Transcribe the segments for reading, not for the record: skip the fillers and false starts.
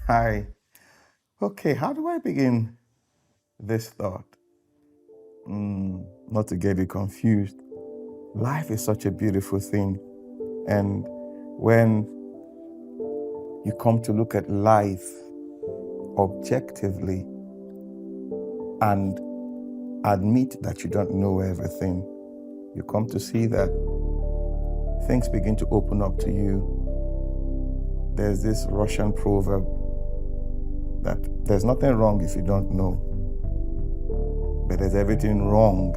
Hi. Okay, how do I begin this thought? Not to get you confused. Life is such a beautiful thing. And when you come to look at life objectively and admit that you don't know everything, you come to see that things begin to open up to you. There's this Russian proverb that there's nothing wrong if you don't know, but there's everything wrong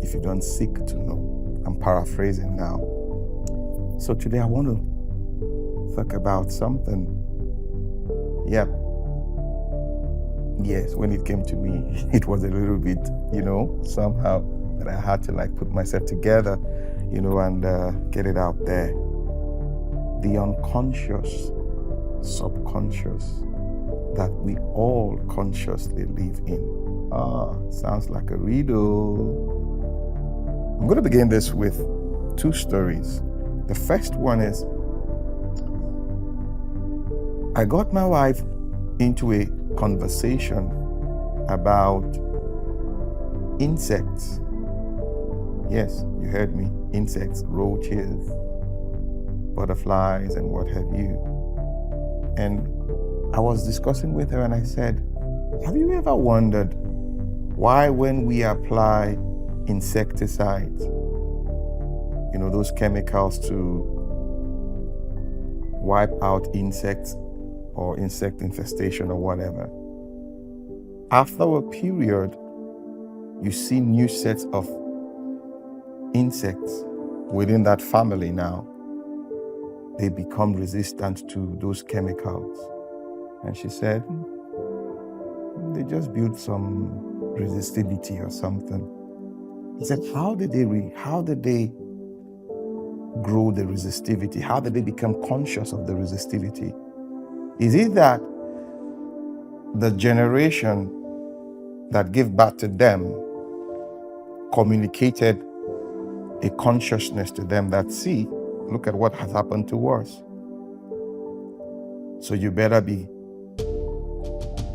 if you don't seek to know. I'm paraphrasing now. So today I want to talk about something. Yep. Yes, when it came to me, it was a little bit, somehow that I had to put myself together, and get it out there. The unconscious, subconscious that we all consciously live in. Sounds like a riddle. I'm going to begin this with two stories. The first one is, I got my wife into a conversation about insects. Yes, you heard me. Insects, roaches, butterflies, and what have you. And I was discussing with her and I said, have you ever wondered why when we apply insecticides, those chemicals to wipe out insects or insect infestation or whatever, after a period, you see new sets of insects within that family now. They become resistant to those chemicals. And she said, they just built some resistivity or something. He said, how did they grow the resistivity? How did they become conscious of the resistivity? Is it that the generation that gave birth to them communicated a consciousness to them that, see, look at what has happened to us. So you better be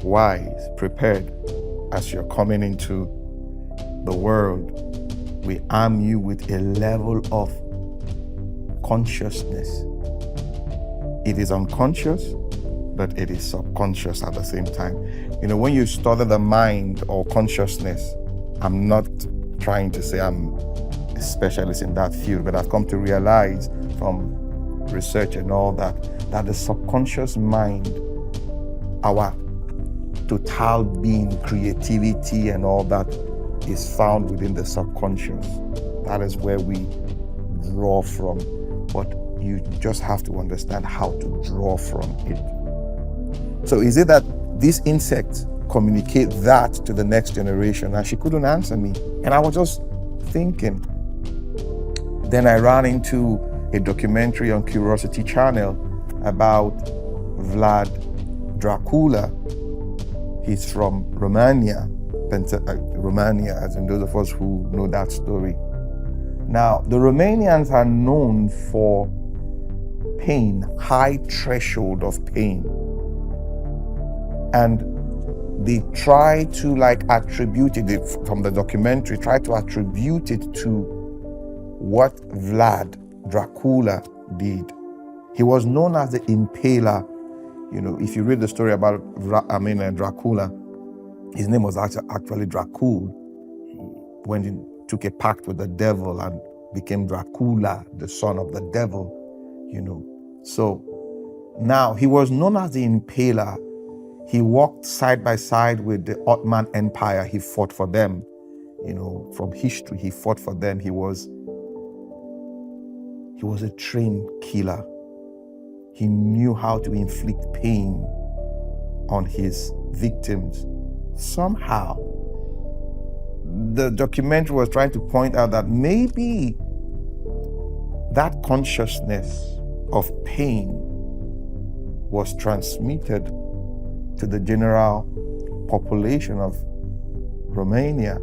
wise, prepared as you're coming into the world. We arm you with a level of consciousness. It is unconscious, but it is subconscious at the same time. When you study the mind or consciousness, I'm not trying to say I'm a specialist in that field, but I've come to realize from research and all that the subconscious mind, our total being, creativity and all that is found within the subconscious. That is where we draw from. But you just have to understand how to draw from it. So is it that these insects communicate that to the next generation? And she couldn't answer me. And I was just thinking. Then I ran into a documentary on Curiosity Channel about Vlad Dracula. He's from Romania, Romania, as in those of us who know that story. Now, the Romanians are known for pain, high threshold of pain. And they try to attribute it, from the documentary, try to attribute it to what Vlad Dracula did. He was known as the impaler. If you read the story about Dracula, his name was actually Dracul. When he took a pact with the devil and became Dracula, the son of the devil, So now he was known as the impaler. He walked side by side with the Ottoman Empire. He fought for them. From history, he fought for them. He was a trained killer. He knew how to inflict pain on his victims. Somehow, the documentary was trying to point out that maybe that consciousness of pain was transmitted to the general population of Romania,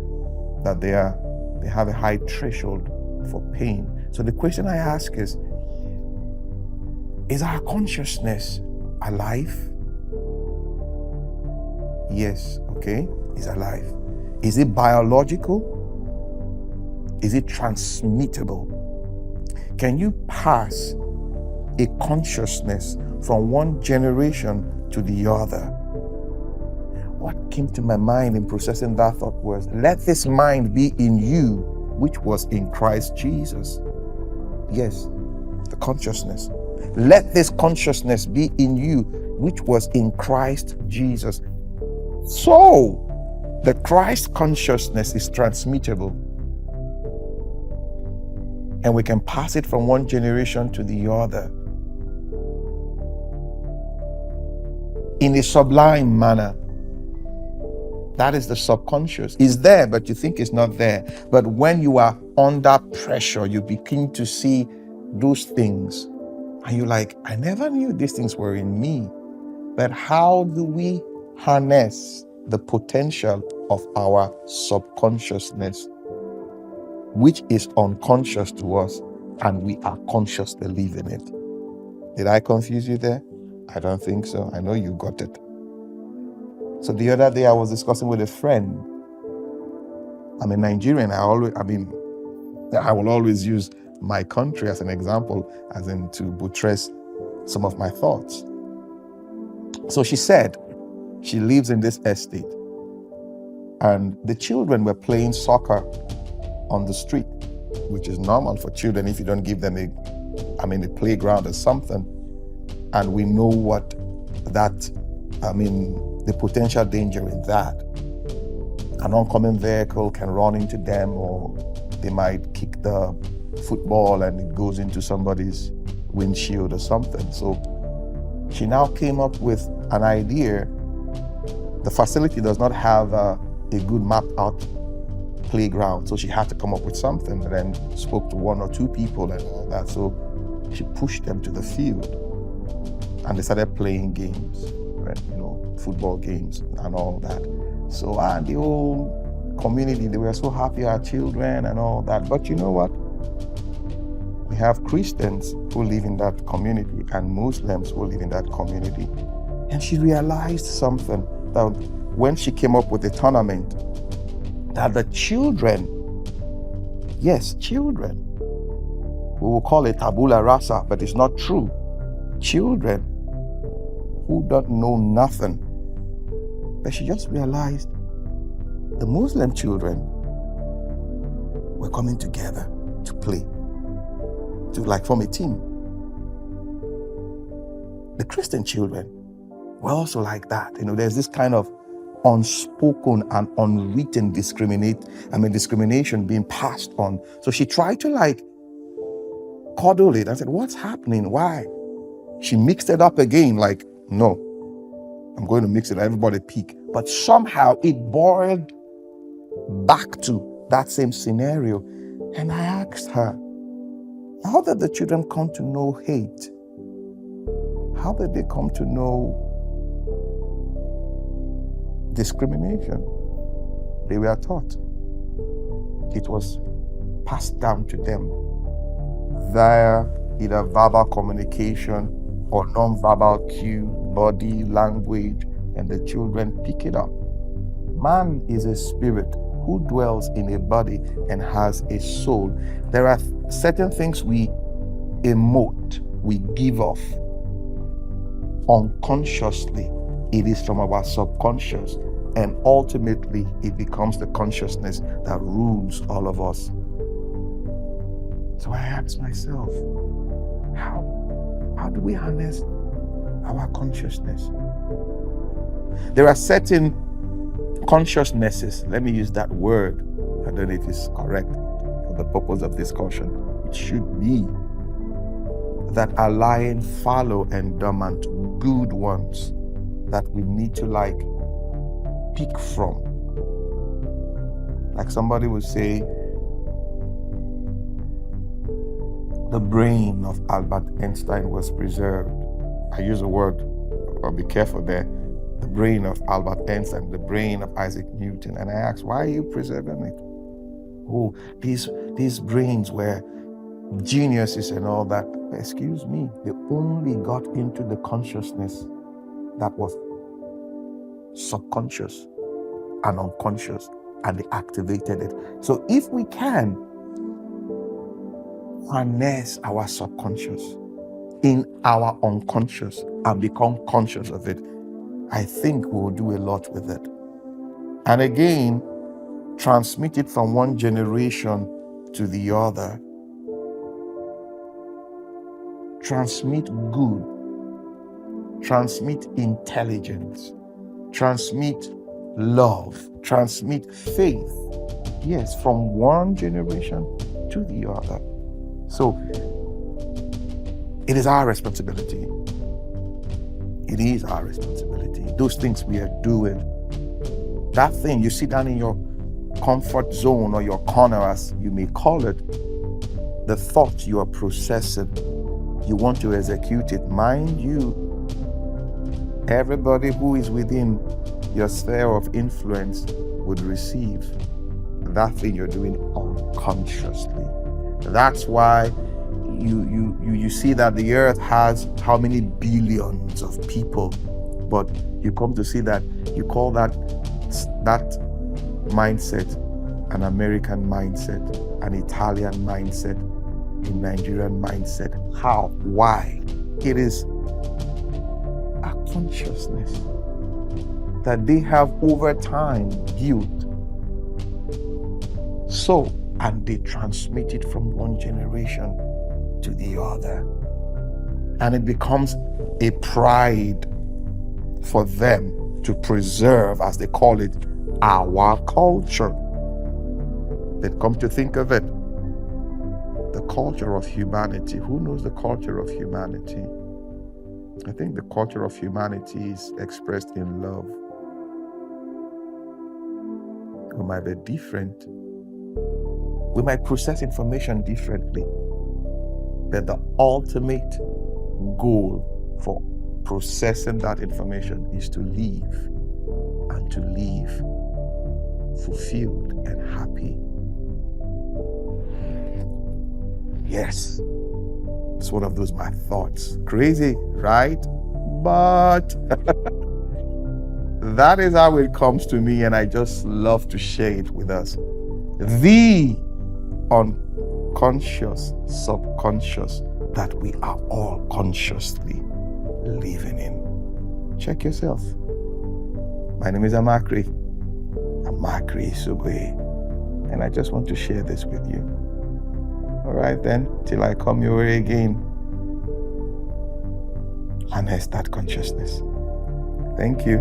that they have a high threshold for pain. So the question I ask is our consciousness alive? Yes, okay, is alive. Is it biological? Is it transmittable? Can you pass a consciousness from one generation to the other? What came to my mind in processing that thought was, let this mind be in you, which was in Christ Jesus. Yes, the consciousness. Let this consciousness be in you, which was in Christ Jesus. So, the Christ consciousness is transmittable, and we can pass it from one generation to the other in a sublime manner. That is the subconscious. It's there, but you think it's not there. But when you are under pressure, you begin to see those things, and you're like, I never knew these things were in me. But how do we harness the potential of our subconsciousness, which is unconscious to us, and we are consciously living it? Did I confuse you there? I don't think so. I know you got it. So the other day I was discussing with a friend. I'm a Nigerian. I will always use my country as an example, as in to buttress some of my thoughts. So she said she lives in this estate, and the children were playing soccer on the street, which is normal for children if you don't give them a playground or something. And we know what the potential danger in that. An oncoming vehicle can run into them, or they might kick the football and it goes into somebody's windshield or something. So she now came up with an idea. The facility does not have a good mapped out playground, so she had to come up with something, and then spoke to one or two people and all that. So she pushed them to the field, and they started playing games, right? Football games and all that. So the whole community, they were so happy, our children and all that. But you know what? We have Christians who live in that community and Muslims who live in that community. And she realized something, that when she came up with the tournament, that the children, yes, children, we will call it tabular rasa, but it's not true. Children who don't know nothing. But she just realized the Muslim children were coming together to play, to form a team. The Christian children were also like that. There's this kind of unspoken and unwritten discrimination being passed on. So she tried to cuddle it and said, what's happening? Why? She mixed it up again, no, I'm going to mix it, everybody peek. But somehow it boiled back to that same scenario. And I asked her, how did the children come to know hate? How did they come to know discrimination? They were taught. It was passed down to them via either verbal communication or non-verbal cue, body language, and the children pick it up. Man is a spirit who dwells in a body and has a soul. There are certain things we emote, we give off unconsciously. It is from our subconscious, and ultimately it becomes the consciousness that rules all of us. So I asked myself, how do we harness our consciousness? There are certain consciousnesses, let me use that word, I don't know if it's correct for the purpose of discussion, it should be, that are lying fallow and dormant, good ones that we need to pick from. Like somebody would say, the brain of Albert Einstein was preserved. I use a word, I'll be careful there. The brain of Albert Einstein, the brain of Isaac Newton. And I asked, why are you preserving it? Oh, these brains were geniuses and all that. Excuse me, they only got into the consciousness that was subconscious and unconscious, and they activated it. So if we can harness our subconscious in our unconscious and become conscious of it, I think we'll do a lot with it. And again, transmit it from one generation to the other. Transmit good, transmit intelligence, transmit love, transmit faith. Yes, from one generation to the other. So it is our responsibility. It is our responsibility. Those things we are doing, that thing you sit down in your comfort zone or your corner, as you may call it, the thought you are processing, you want to execute it. Mind you, everybody who is within your sphere of influence would receive that thing you're doing unconsciously. That's why you see that the earth has how many billions of people, but you come to see that you call that mindset an American mindset, an Italian mindset, a Nigerian mindset. How? Why? It is a consciousness that they have over time built. So, and they transmit it from one generation to the other. And it becomes a pride for them to preserve, as they call it, our culture. They'd come to think of it, the culture of humanity. Who knows the culture of humanity? I think the culture of humanity is expressed in love. We might be different. We might process information differently. But the ultimate goal for processing that information is to live, and to live fulfilled and happy. Yes, it's one of those my thoughts. Crazy, right? But that is how it comes to me, and I just love to share it with us. The unconscious, subconscious that we are all consciously living in. Check yourself. My name is Amachree Isoboye, and I just want to share this with you. All right then, till I come your way again, harness that consciousness. Thank you.